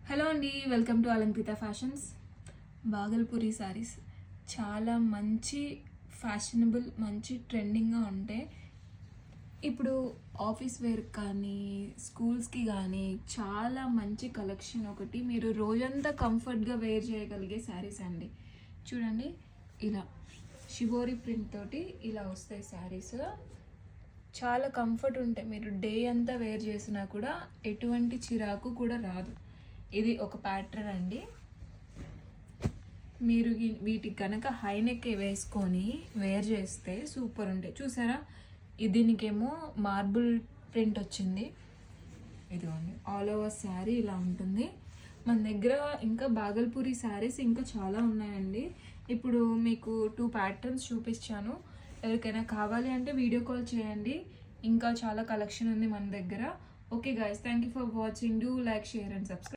Hello అండి, welcome to Alankrita fashions. Bhagalpuri sarees చాలా మంచి ఫ్యాషనబుల్, మంచి ట్రెండింగ్గా ఉంటాయి. ఇప్పుడు ఆఫీస్ వేర్ కానీ స్కూల్స్కి కానీ చాలా మంచి కలెక్షన్. ఒకటి మీరు రోజంతా కంఫర్ట్గా వేర్ చేయగలిగే శారీస్ అండి. చూడండి, ఇలా షిబోరి ప్రింట్ తోటి ఇలా వస్తాయి శారీస్. చాలా కంఫర్ట్ ఉంటాయి. మీరు డే అంతా వేర్ చేసినా కూడా ఎటువంటి చిరాకు కూడా రాదు. ఇది ఒక ప్యాటర్న్ అండి. మీరు వీటికి కనుక హై నెక్ వేసుకొని వేర్ చేస్తే సూపర్ ఉంటాయి. చూసారా, దీనికేమో మార్బుల్ ప్రింట్ వచ్చింది. ఇదిగోండి, ఆల్ ఓవర్ శారీ ఇలా ఉంటుంది. మన దగ్గర ఇంకా బాగల్పూరి శారీస్ ఇంకా చాలా ఉన్నాయండి. ఇప్పుడు మీకు 2 ప్యాటర్న్స్ చూపించాను. ఎవరికైనా కావాలి అంటే వీడియో కాల్ చేయండి. ఇంకా చాలా కలెక్షన్ ఉంది మన దగ్గర. Okay guys, thank you for watching. Do like, share and subscribe.